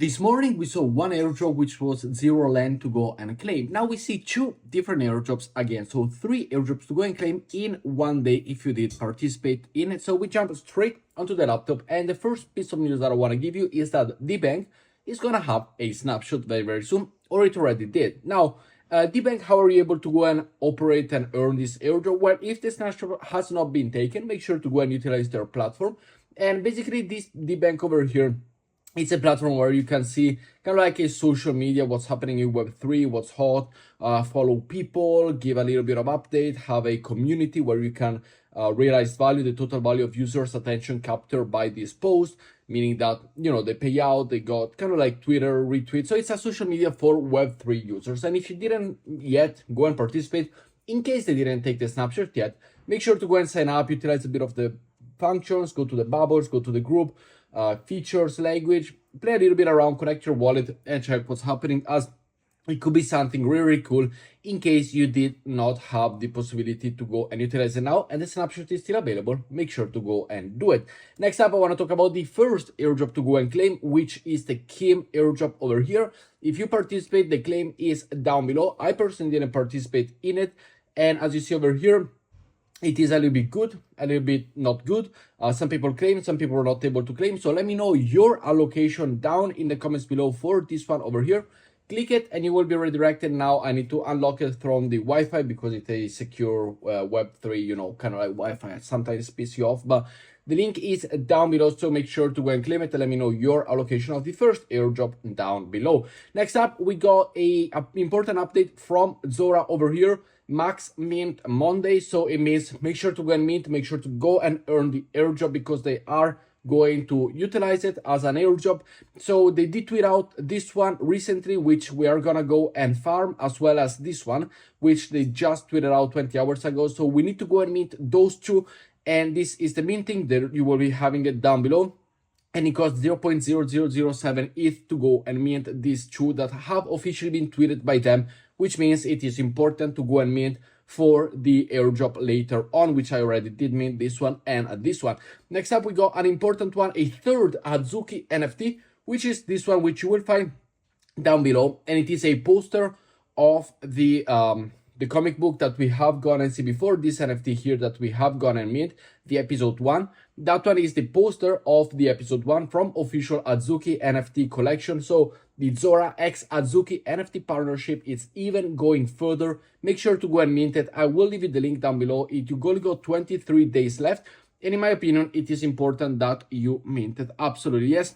This morning we saw one airdrop which was zero land to go and claim. Now we see two different airdrops again. So three airdrops to go and claim in one day if you did participate in it. So we jump straight onto the laptop, and the first piece of news that I want to give you is that the bank is going to have a snapshot very soon, or it already did. Now, DBank, how are you able to go and operate and earn this airdrop? Well, if the snapshot has not been taken, make sure to go and utilize their platform. And basically this DBank over here, it's a platform where you can see kind of like a social media, what's happening in Web3, what's hot, follow people, give a little bit of update, have a community where you can realize value, the total value of users' attention captured by this post, meaning that, you know, they pay out, they got kind of like Twitter, retweet. So it's a social media for Web3 users. And if you didn't yet go and participate, in case they didn't take the snapshot yet, make sure to go and sign up, utilize a bit of the functions, go to the bubbles, go to the group, features, language, play a little bit around, connect your wallet and check what's happening, as it could be something really cool in case you did not have the possibility to go and utilize it now and the snapshot is still available. Make sure to go and do it. Next up, I want to talk about the first airdrop to go and claim, which is the Kim airdrop over here. If you participate, the claim is down below. I personally didn't participate in it, and as you see over here, it is a little bit good, a little bit not good. Some people claim, some people are not able to claim. So let me know your allocation down in the comments below for this one over here. Click it and you will be redirected. Now I need to unlock it from the Wi-Fi because it's a secure Web3, you know, kind of like Wi-Fi. Sometimes piss you off, but the link is down below, so make sure to go and claim it and let me know your allocation of the first airdrop down below. Next up, we got a important update from Zora over here. MaxMint Monday, so it means make sure to go and mint, make sure to go and earn the airdrop because they are going to utilize it as an airdrop. So they did tweet out this one recently, which we are gonna go and farm, as well as this one, which they just tweeted out 20 hours ago. So we need to go and mint those two, and this is the minting. There you will be having it down below, and it costs 0.0007 ETH to go and mint these two that have officially been tweeted by them, which means it is important to go and mint for the airdrop later on, which I already did mint this one and this one. Next up, we got an important one, a third Auki NFT, which is this one, which you will find down below, and it is a poster of the comic book that we have gone and see before. This NFT here that we have gone and mint, the episode 1. That one is the poster of the episode 1 from official Auki NFT collection. So the Zora X Auki NFT partnership is even going further. Make sure to go and mint it. I will leave you the link down below. You only got 23 days left. And in my opinion, it is important that you mint it. Absolutely, yes.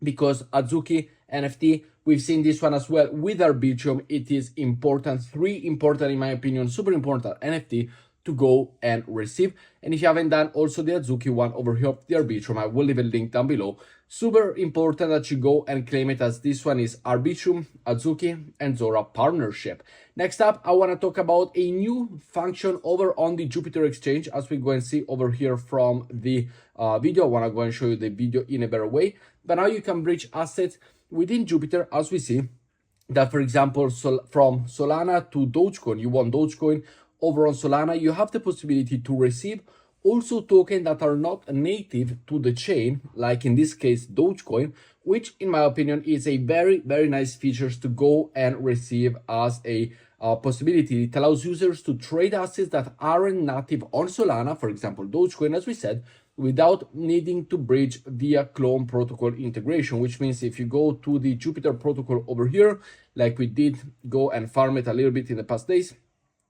Because Auki NFT, we've seen this one as well with Arbitrum. It is important, 3 important, in my opinion, super important NFT to go and receive. And if you haven't done also the Auki one over here, the Arbitrum, I will leave a link down below. Super important that you go and claim it, as this one is Arbitrum, Auki, and Zora partnership. Next up, I want to talk about a new function over on the Jupiter exchange, as we go and see over here from the video. I want to go and show you the video in a better way. But now you can bridge assets within Jupiter, as we see that, for example, from Solana to Dogecoin, you want Dogecoin over on Solana, you have the possibility to receive also tokens that are not native to the chain, like in this case Dogecoin, which in my opinion is a very nice features to go and receive as a possibility. It allows users to trade assets that aren't native on Solana, for example Dogecoin, as we said, without needing to bridge via clone protocol integration, which means if you go to the Jupiter protocol over here, like we did go and farm it a little bit in the past days,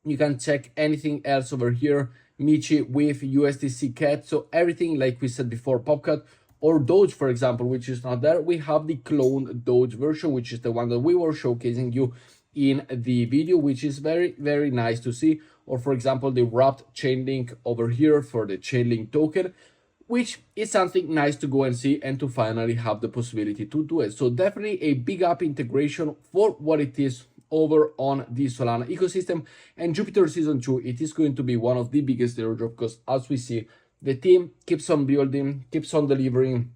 you can check anything else over here, Michi with USDC CAT, so everything like we said before, Popcat or Doge, for example, which is not there. We have the clone Doge version, which is the one that we were showcasing you in the video, which is very nice to see. Or for example, the wrapped Chainlink over here for the Chainlink token, which is something nice to go and see and to finally have the possibility to do it. So definitely a big up integration for what it is over on the Solana ecosystem. And Jupiter Season 2, it is going to be one of the biggest airdrop, because as we see, the team keeps on building, keeps on delivering,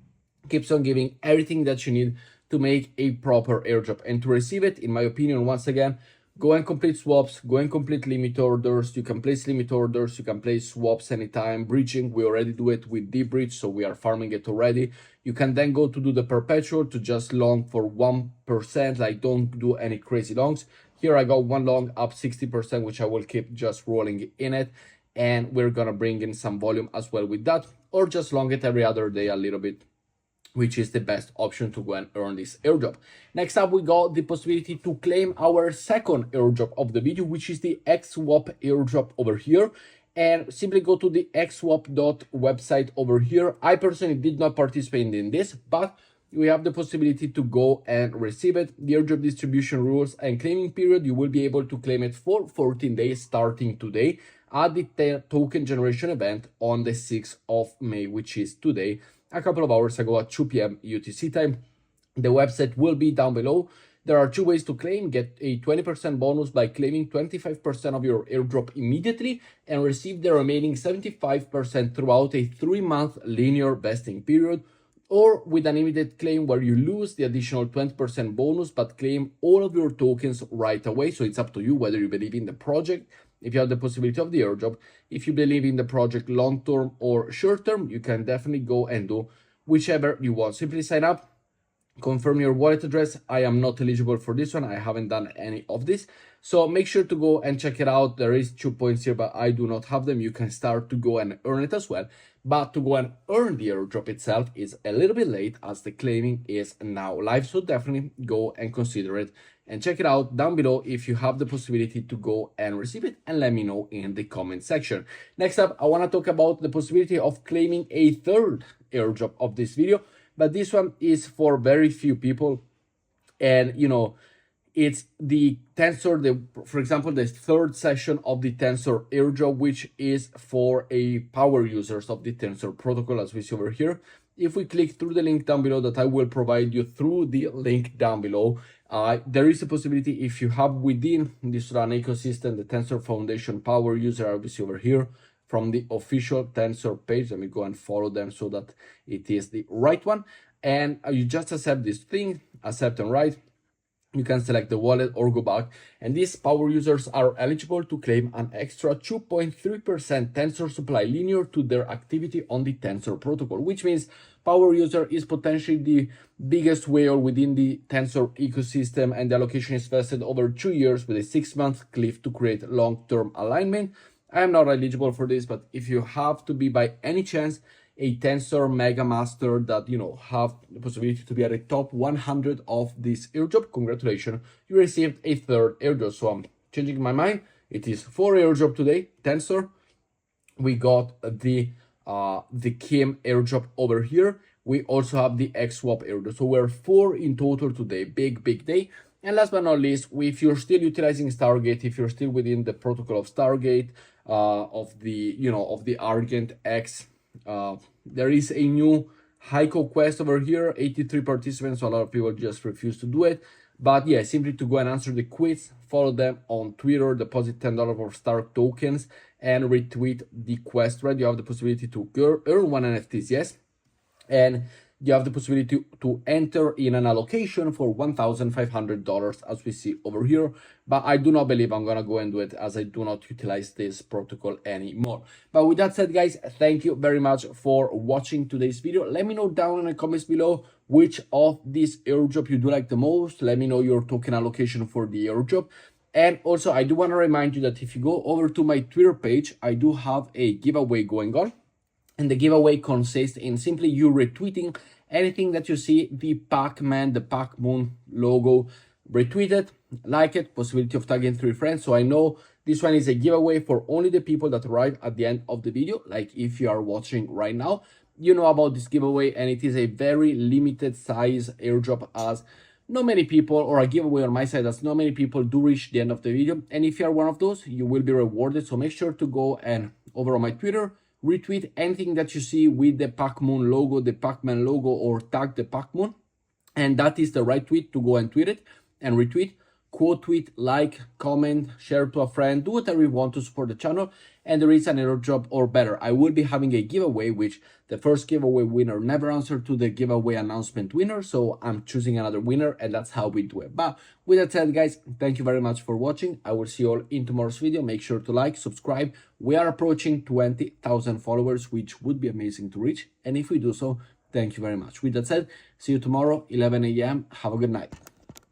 keeps on giving everything that you need to make a proper airdrop. And to receive it, in my opinion, once again, go and complete swaps, go and complete limit orders. You can place limit orders, you can place swaps anytime. Bridging, we already do it with the bridge, so we are farming it already. You can then go to do the perpetual to just long for 1%, like don't do any crazy longs. Here I got one long up 60%, which I will keep just rolling in it. And we're gonna bring in some volume as well with that, or just long it every other day a little bit, which is the best option to go and earn this airdrop. Next up, we got the possibility to claim our second airdrop of the video, which is the XSWAP airdrop over here. And simply go to the XSWAP website over here. I personally did not participate in this, but we have the possibility to go and receive it. The airdrop distribution rules and claiming period, you will be able to claim it for 14 days starting today at the token generation event on the 6th of May, which is today, a couple of hours ago at 2 p.m. UTC time. The website will be down below. There are two ways to claim. Get a 20% bonus by claiming 25% of your airdrop immediately and receive the remaining 75% throughout a 3-month linear vesting period, or with an immediate claim where you lose the additional 20% bonus but claim all of your tokens right away. So it's up to you whether you believe in the project, if you have the possibility of the airdrop. If you believe in the project long-term or short-term, you can definitely go and do whichever you want. Simply sign up, confirm your wallet address. I am not eligible for this one. I haven't done any of this. So make sure to go and check it out. There is 2 points here, but I do not have them. You can start to go and earn it as well. But to go and earn the airdrop itself is a little bit late, as the claiming is now live. So definitely go and consider it and check it out down below if you have the possibility to go and receive it, and let me know in the comment section. Next up, I want to talk about the possibility of claiming a third airdrop of this video, but this one is for very few people. And you know, it's the Tensor, for example, the third session of the Tensor airdrop, which is for a power users of the Tensor protocol, as we see over here. If we click through the link down below that I will provide you through the link down below, there is a possibility, if you have within the Solana ecosystem the Tensor Foundation power user, obviously over here from the official Tensor page. Let me go and follow them so that it is the right one. And you just accept this thing, accept and write. You can select the wallet or go back, and these power users are eligible to claim an extra 2.3% Tensor supply linear to their activity on the Tensor protocol, which means power user is potentially the biggest whale within the Tensor ecosystem, and the allocation is vested over 2 years with a 6-month cliff to create long-term alignment. I am not eligible for this, but if you have to be by any chance a Tensor Mega Master that, you know, have the possibility to be at the top 100 of this airdrop, congratulations, you received a third airdrop. So I'm changing my mind. It is 4 airdrop today. Tensor, we got the Kim airdrop over here. We also have the XSWAP airdrop. So we're 4 in total today. Big day. And last but not least, if you're still utilizing Stargate, if you're still within the protocol of Stargate, of the Argent X, there is a new Heiko quest over here, 83 participants, so a lot of people just refuse to do it. But yeah, simply to go and answer the quiz, follow them on Twitter, deposit $10 for Stark tokens, and retweet the quest, right? You have the possibility to earn 1 NFTs, yes, and you have the possibility to enter in an allocation for $1,500, as we see over here. But I do not believe I'm gonna go and do it, as I do not utilize this protocol anymore. But with that said, guys, thank you very much for watching today's video. Let me know down in the comments below which of these airdrop you do like the most. Let me know your token allocation for the airdrop. And also, I do want to remind you that if you go over to my Twitter page, I do have a giveaway going on. And the giveaway consists in simply you retweeting anything that you see the Pac-Man, the Pac-Moon logo, retweet it, like it, possibility of tagging 3 friends. So I know this one is a giveaway for only the people that arrive at the end of the video. Like if you are watching right now, you know about this giveaway, and it is a very limited size airdrop, as not many people, or a giveaway on my side, as not many people do reach the end of the video. And if you are one of those, you will be rewarded. So make sure to go and over on my Twitter, retweet anything that you see with the Pac-Moon logo, the Pac-Man logo, or tag the Pac-Moon. And that is the right tweet to go and tweet it and retweet quote tweet, like, comment, share to a friend, do whatever you want to support the channel. And there is an airdrop, or better, I will be having a giveaway, which the first giveaway winner never answered to the giveaway announcement winner. So I'm choosing another winner, and that's how we do it. But with that said, guys, thank you very much for watching. I will see you all in tomorrow's video. Make sure to like, subscribe. We are approaching 20,000 followers, which would be amazing to reach. And if we do so, thank you very much. With that said, see you tomorrow, 11 a.m. Have a good night.